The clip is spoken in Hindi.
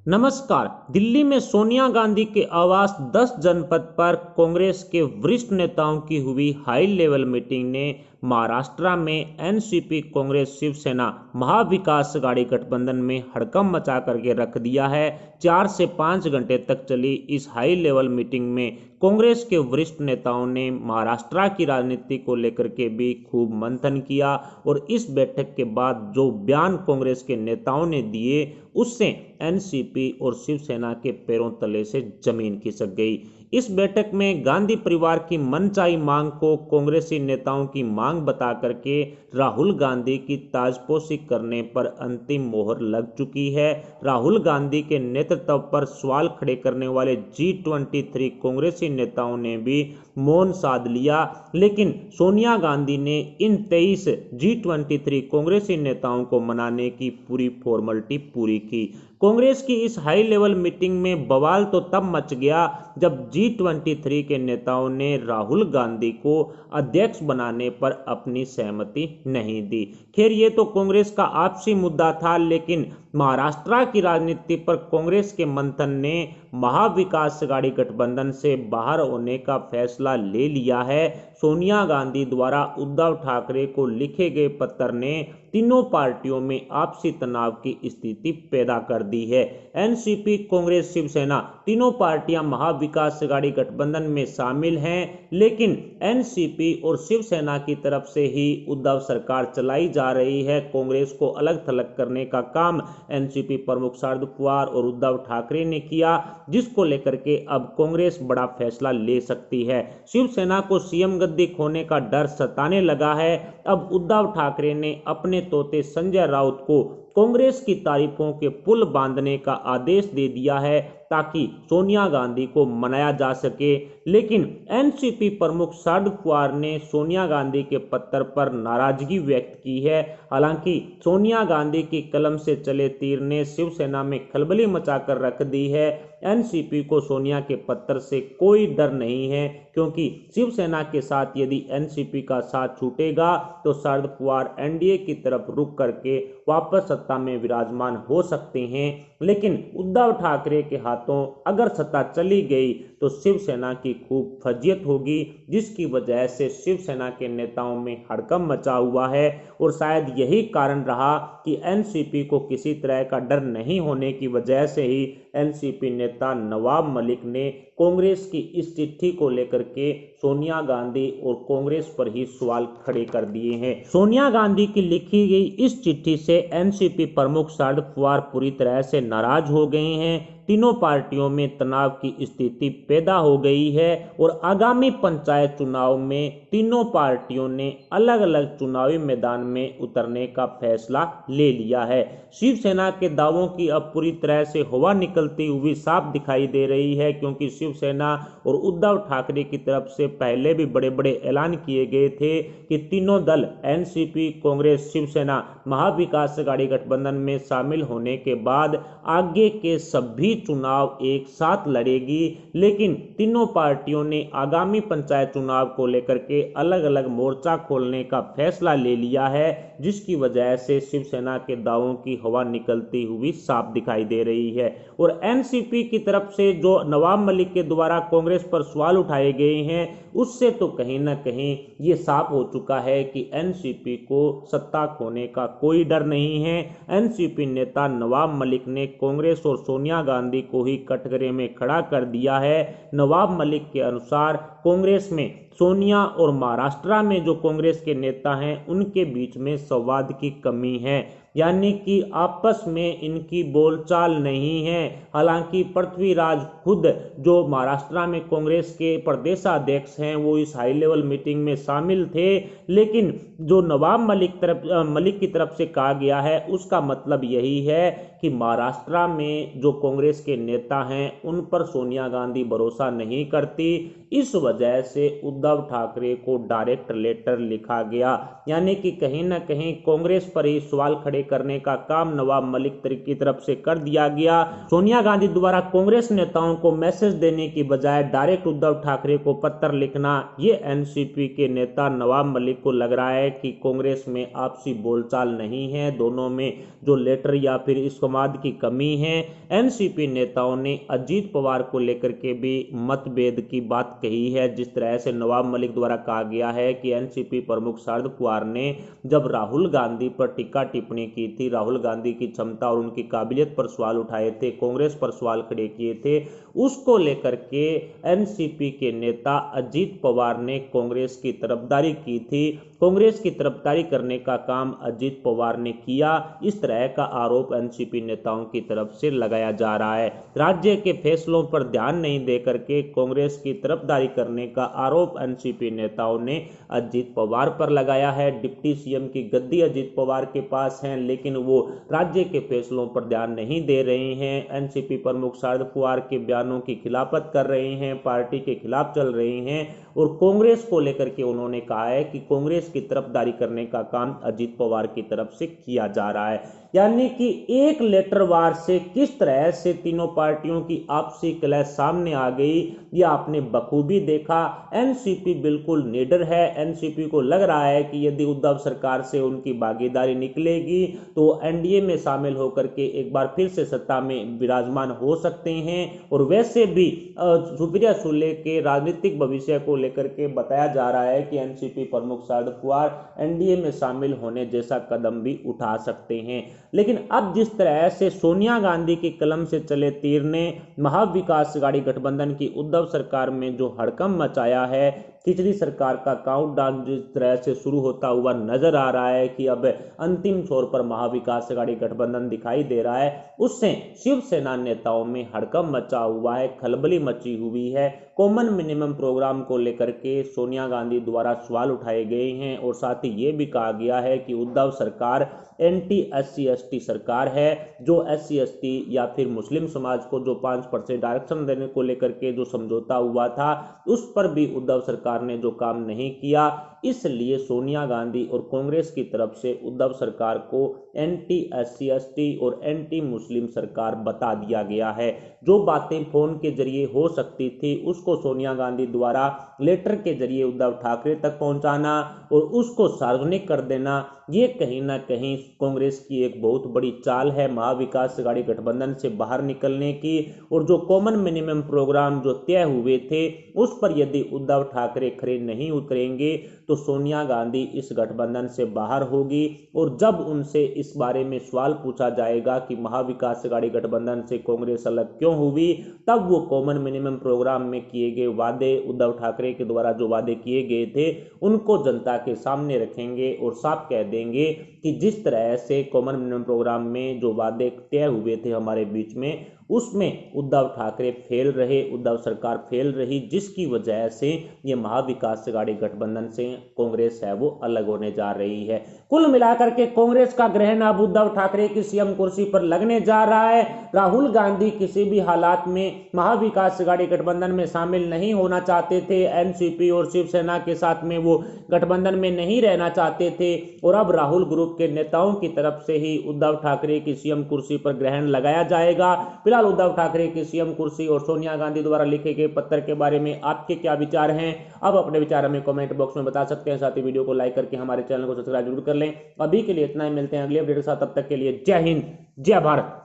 नमस्कार। दिल्ली में सोनिया गांधी के आवास 10 जनपद पर कांग्रेस के वरिष्ठ नेताओं की हुई हाई लेवल मीटिंग ने महाराष्ट्र में एनसीपी कांग्रेस शिवसेना महाविकास आघाड़ी गठबंधन में हड़कंप मचा करके रख दिया है। 4 से 5 घंटे तक चली इस हाई लेवल मीटिंग में कांग्रेस के वरिष्ठ नेताओं ने महाराष्ट्र की राजनीति को लेकर के भी खूब मंथन किया और इस बैठक के बाद जो बयान कांग्रेस के नेताओं ने दिए उससे एनसीपी और शिवसेना के पैरों तले से जमीन खिसक गई। इस बैठक में गांधी परिवार की मनचाही मांग को कांग्रेसी नेताओं की मांग बता करके राहुल गांधी की ताजपोशी करने पर अंतिम मोहर लग चुकी है। राहुल गांधी के नेतृत्व पर सवाल खड़े करने वाले G23 कांग्रेसी नेताओं ने भी मौन साध लिया, लेकिन सोनिया गांधी ने इन 23 G23 कांग्रेसी नेताओं को मनाने की पूरी फॉर्मेलिटी पूरी की। कांग्रेस की इस हाई लेवल मीटिंग में बवाल तो तब मच गया जब G23 के नेताओं ने राहुल गांधी को अध्यक्ष बनाने पर अपनी सहमति नहीं दी। खैर, ये तो कांग्रेस का आपसी मुद्दा था, लेकिन महाराष्ट्र की राजनीति पर कांग्रेस के मंथन ने महाविकास आघाड़ी गठबंधन से बाहर होने का फैसला ले लिया है। सोनिया गांधी द्वारा उद्धव ठाकरे को लिखे गए पत्र ने तीनों पार्टियों में आपसी तनाव की स्थिति पैदा कर दी है। एनसीपी, कांग्रेस, शिवसेना तीनों पार्टियां महाविकास आघाड़ी गठबंधन में शामिल हैं, लेकिन एनसीपी और शिवसेना की तरफ से ही उद्धव सरकार चलाई जा रही है। कांग्रेस को अलग थलग करने का काम एनसीपी प्रमुख शरद पवार और उद्धव ठाकरे ने किया, जिसको लेकर के अब कांग्रेस बड़ा फैसला ले सकती है। शिवसेना को सीएम गद्दी खोने का डर सताने लगा है। अब उद्धव ठाकरे ने अपने तोते संजय राउत को कांग्रेस की तारीफों के पुल बांधने का आदेश दे दिया है ताकि सोनिया गांधी को मनाया जा सके, लेकिन एनसीपी प्रमुख शरद पवार ने सोनिया गांधी के पत्र पर नाराजगी व्यक्त की है। हालांकि सोनिया गांधी की कलम से चले तीर ने शिवसेना में खलबली मचाकर रख दी है। एनसीपी को सोनिया के पत्र से कोई डर नहीं है, क्योंकि शिवसेना के साथ यदि एनसीपी का साथ छूटेगा तो शरद पवार एनडीए की तरफ रुक करके वापस सत्ता में विराजमान हो सकते हैं। लेकिन उद्धव ठाकरे के हाथों अगर सत्ता चली गई तो शिवसेना की खूब फजीयत होगी, जिसकी वजह से शिवसेना के नेताओं में हड़कंप मचा हुआ है। और शायद यही कारण रहा कि एनसीपी को किसी तरह का डर नहीं होने की वजह से ही एनसीपी नेता नवाब मलिक ने कांग्रेस की इस चिट्ठी को लेकर के सोनिया गांधी और कांग्रेस पर ही सवाल खड़े कर दिए हैं। सोनिया गांधी की लिखी गई इस चिट्ठी से एनसीपी प्रमुख शरद पवार पूरी तरह से नाराज हो गए हैं। तीनों पार्टियों में तनाव की स्थिति पैदा हो गई है और आगामी पंचायत चुनाव में तीनों पार्टियों ने अलग अलग चुनावी मैदान में उतरने का फैसला ले लिया है। शिवसेना के दावों की अब पूरी तरह से हवा निकलती हुई साफ दिखाई दे रही है, क्योंकि शिवसेना और उद्धव ठाकरे की तरफ से पहले भी बड़े बड़े ऐलान किए गए थे कि तीनों दल एनसीपी, कांग्रेस, शिवसेना महाविकास आघाड़ी गठबंधन में शामिल होने के बाद आगे के सभी चुनाव एक साथ लड़ेगी। लेकिन तीनों पार्टियों ने आगामी पंचायत चुनाव को लेकर के अलग अलग मोर्चा खोलने का फैसला ले लिया है, जिसकी वजह से शिवसेना के दावों की हवा निकलती हुई साफ दिखाई दे रही है। और एनसीपी की तरफ से जो नवाब मलिक के द्वारा कांग्रेस पर सवाल उठाए गए हैं, उससे तो कहीं ना कहीं ये साफ हो चुका है कि एनसीपी को सत्ता खोने का कोई डर नहीं है। एनसीपी नेता नवाब मलिक ने कांग्रेस और सोनिया गांधी को ही कटघरे में खड़ा कर दिया है। नवाब मलिक के अनुसार कांग्रेस में सोनिया और महाराष्ट्र में जो कांग्रेस के नेता हैं उनके बीच में संवाद की कमी है, यानी कि आपस में इनकी बोलचाल नहीं है। हालांकि पृथ्वीराज खुद जो महाराष्ट्र में कांग्रेस के प्रदेशाध्यक्ष हैं वो इस हाई लेवल मीटिंग में शामिल थे, लेकिन जो नवाब मलिक की तरफ से कहा गया है उसका मतलब यही है कि महाराष्ट्र में जो कांग्रेस के नेता हैं उन पर सोनिया गांधी भरोसा नहीं करती, इस वजह से उद्धव ठाकरे को डायरेक्ट लेटर लिखा गया, यानी कि कहीं ना कहीं कांग्रेस पर ही सवाल खड़े करने का काम नवाब मलिक की तरफ से कर दिया गया। सोनिया गांधी द्वारा कांग्रेस नेताओं को मैसेज देने की बजाय डायरेक्ट उद्धव ठाकरे को पत्र लिखना, ये एनसीपी के नेता नवाब मलिक को लग रहा है कि कांग्रेस में आपसी बोलचाल नहीं है, दोनों में जो लेटर या फिर इस संवाद की कमी है। एनसीपी नेताओं ने अजीत पवार को लेकर के भी मतभेद की बात कही है। जिस तरह से नवाब मलिक द्वारा कहा गया है कि एनसीपी प्रमुख शरद पवार ने जब राहुल गांधी पर टीका टिप्पणी की थी, राहुल गांधी की क्षमता और उनकी काबिलियत पर सवाल उठाए थे, कांग्रेस पर सवाल खड़े किए थे, उसको लेकर के एनसीपी के नेता अजीत पवार ने कांग्रेस की तरफदारी की थी। कांग्रेस की तरफदारी करने का काम अजीत पवार ने किया, इस तरह का आरोप एनसीपी नेताओं की तरफ से लगाया जा रहा है। राज्य के फैसलों पर ध्यान नहीं देकर के कांग्रेस की तरफदारी करने का आरोप एनसीपी नेताओं ने अजीत पवार पर लगाया है। डिप्टी सीएम की गद्दी अजीत पवार के पास है, लेकिन वो राज्य के फैसलों पर ध्यान नहीं दे रहे हैं। एनसीपी प्रमुख शरद पवार के बयानों की खिलाफत कर रहे हैं, पार्टी के खिलाफ चल रहे हैं और कांग्रेस को लेकर के उन्होंने कहा है कि कांग्रेस की तरफदारी करने का काम अजीत पवार की तरफ से किया जा रहा है। यानी कि एक लेटर वार से किस तरह से तीनों पार्टियों की आपसी कलह सामने आ गई, यह आपने बखूबी देखा। एनसीपी बिल्कुल निडर है। एनसीपी को लग रहा है कि यदि उद्धव सरकार से उनकी भागीदारी निकलेगी तो एनडीए में शामिल होकर के एक बार फिर से सत्ता में विराजमान हो सकते हैं। और वैसे भी सुप्रिया सुले के राजनीतिक भविष्य को लेकर के बताया जा रहा है कि एनसीपी प्रमुख शरद पवार एनडीए में शामिल होने जैसा कदम भी उठा सकते हैं। लेकिन अब जिस तरह से सोनिया गांधी की कलम से चले तीर ने महाविकास अघाड़ी गठबंधन की उद्धव सरकार में जो हड़कंप मचाया है, खिचड़ी सरकार का काउंटडाउन जिस तरह से शुरू होता हुआ नजर आ रहा है कि अब अंतिम छोर पर महाविकास अघाड़ी गठबंधन दिखाई दे रहा है, उससे शिवसेना नेताओं में हड़कंप मचा हुआ है, खलबली मची हुई है। कॉमन मिनिमम प्रोग्राम को लेकर के सोनिया गांधी द्वारा सवाल उठाए गए हैं और साथ ही ये भी कहा गया है कि उद्धव सरकार एंटी एससी एसटी सरकार है, जो एससी एसटी या फिर मुस्लिम समाज को जो 5% आरक्षण देने को लेकर के जो समझौता हुआ था, उस पर भी उद्धव सरकार ने जो काम नहीं किया। इसलिए सोनिया गांधी और कांग्रेस की तरफ से उद्धव सरकार को एंटी एससी एसटी और एंटी मुस्लिम सरकार बता दिया गया है। जो बातें फोन के जरिए हो सकती थी उसको सोनिया गांधी द्वारा लेटर के जरिए उद्धव ठाकरे तक पहुंचाना और उसको सार्वजनिक कर देना, ये कहीं ना कहीं कांग्रेस की एक बहुत बड़ी चाल है महाविकास अघाड़ी गठबंधन से बाहर निकलने की। और जो कॉमन मिनिमम प्रोग्राम जो तय हुए थे उस पर यदि उद्धव ठाकरे खरे नहीं उतरेंगे तो सोनिया गांधी इस गठबंधन से बाहर होगी। और जब उनसे इस बारे में सवाल पूछा जाएगा कि महाविकास अघाड़ी गठबंधन से कांग्रेस अलग क्यों हुई, तब वो कॉमन मिनिमम प्रोग्राम में किए गए वादे, उद्धव ठाकरे के द्वारा जो वादे किए गए थे उनको जनता के सामने रखेंगे और साफ कह देंगे कि जिस तरह से कॉमन मिनिमम प्रोग्राम में जो वादे तय हुए थे हमारे बीच में, उसमें उद्धव ठाकरे फेल रहे, उद्धव सरकार फेल रही, जिसकी वजह से ये महाविकास अघाड़ी गठबंधन से कांग्रेस है वो अलग होने जा रही है। कुल मिलाकर के कांग्रेस का ग्रहण अब उद्धव ठाकरे की सीएम कुर्सी पर लगने जा रहा है। राहुल गांधी किसी भी हालात में महाविकास अघाड़ी गठबंधन में शामिल नहीं होना चाहते थे, एनसीपी और शिवसेना के साथ में वो गठबंधन में नहीं रहना चाहते थे और अब राहुल ग्रुप के नेताओं की तरफ से ही उद्धव ठाकरे की सीएम कुर्सी पर ग्रहण लगाया जाएगा। फिलहाल उद्धव ठाकरे की सीएम कुर्सी और सोनिया गांधी द्वारा लिखे गए पत्र के बारे में आपके क्या विचार हैं? आप अपने विचार हमें कमेंट बॉक्स में बता सकते हैं। साथ ही वीडियो को लाइक करके हमारे चैनल को सब्सक्राइब जरूर कर लें। अभी के लिए इतना ही, मिलते हैं अगले अपडेट के साथ, तब तक के लिए जय हिंद, जय भारत।